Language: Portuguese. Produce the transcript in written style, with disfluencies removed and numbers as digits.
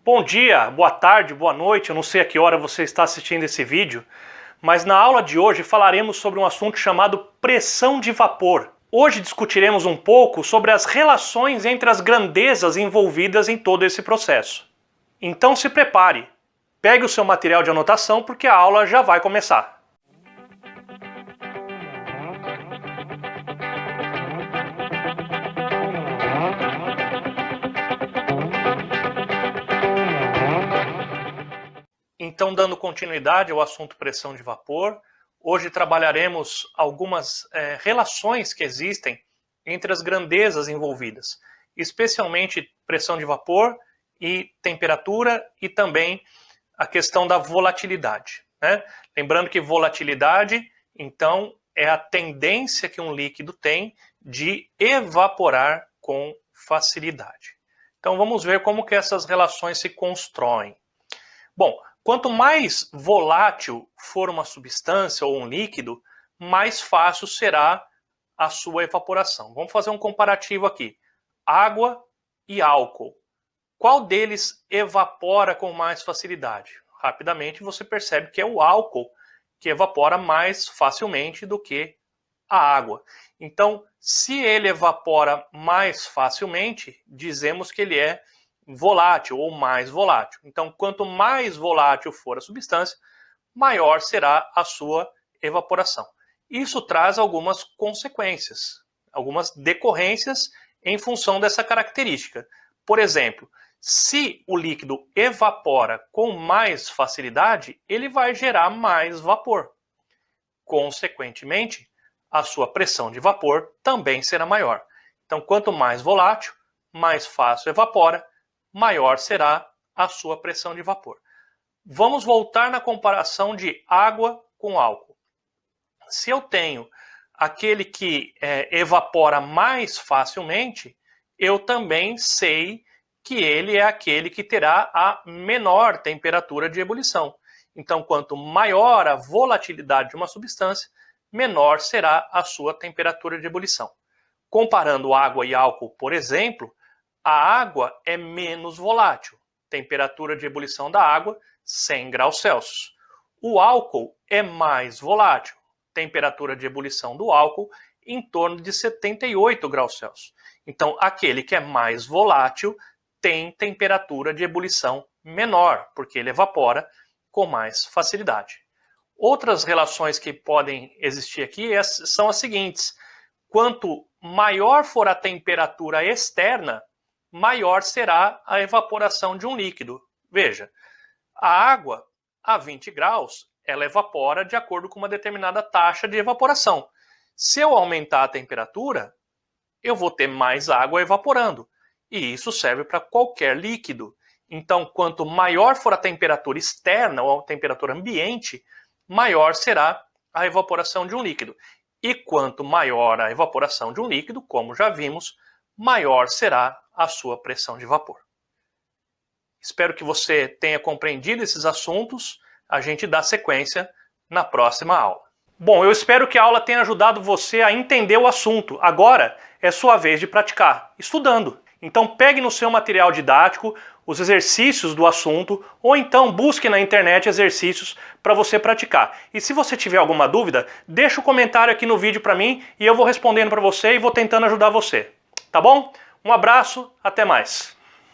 Bom dia, boa tarde, boa noite, eu não sei a que hora você está assistindo esse vídeo, mas na aula de hoje falaremos sobre um assunto chamado pressão de vapor. Hoje discutiremos um pouco sobre as relações entre as grandezas envolvidas em todo esse processo. Então se prepare, pegue o seu material de anotação porque a aula já vai começar. Então, dando continuidade ao assunto pressão de vapor, hoje trabalharemos algumas relações que existem entre as grandezas envolvidas, especialmente pressão de vapor e temperatura e também a questão da volatilidade, né? Lembrando que volatilidade, então, é a tendência que um líquido tem de evaporar com facilidade. Então, vamos ver como que essas relações se constroem. Bom, quanto mais volátil for uma substância ou um líquido, mais fácil será a sua evaporação. Vamos fazer um comparativo aqui. Água e álcool. Qual deles evapora com mais facilidade? Rapidamente você percebe que é o álcool que evapora mais facilmente do que a água. Então, se ele evapora mais facilmente, dizemos que ele é volátil ou mais volátil. Então, quanto mais volátil for a substância, maior será a sua evaporação. Isso traz algumas consequências, algumas decorrências em função dessa característica. Por exemplo, se o líquido evapora com mais facilidade, ele vai gerar mais vapor. Consequentemente, a sua pressão de vapor também será maior. Então, quanto mais volátil, mais fácil evapora, maior será a sua pressão de vapor. Vamos voltar na comparação de água com álcool. Se eu tenho aquele que evapora mais facilmente, eu também sei que ele é aquele que terá a menor temperatura de ebulição. Então, quanto maior a volatilidade de uma substância, menor será a sua temperatura de ebulição. Comparando água e álcool, por exemplo, a água é menos volátil, temperatura de ebulição da água 100 graus Celsius. O álcool é mais volátil, temperatura de ebulição do álcool em torno de 78 graus Celsius. Então, aquele que é mais volátil tem temperatura de ebulição menor, porque ele evapora com mais facilidade. Outras relações que podem existir aqui são as seguintes: quanto maior for a temperatura externa, maior será a evaporação de um líquido. Veja, a água a 20 graus, ela evapora de acordo com uma determinada taxa de evaporação. Se eu aumentar a temperatura, eu vou ter mais água evaporando. E isso serve para qualquer líquido. Então, quanto maior for a temperatura externa ou a temperatura ambiente, maior será a evaporação de um líquido. E quanto maior a evaporação de um líquido, como já vimos, maior será a sua pressão de vapor. Espero que você tenha compreendido esses assuntos. A gente dá sequência na próxima aula. Bom, eu espero que a aula tenha ajudado você a entender o assunto. Agora é sua vez de praticar, estudando. Então pegue no seu material didático os exercícios do assunto ou então busque na internet exercícios para você praticar. E se você tiver alguma dúvida, deixa o comentário aqui no vídeo para mim e eu vou respondendo para você e vou tentando ajudar você. Tá bom? Um abraço, até mais.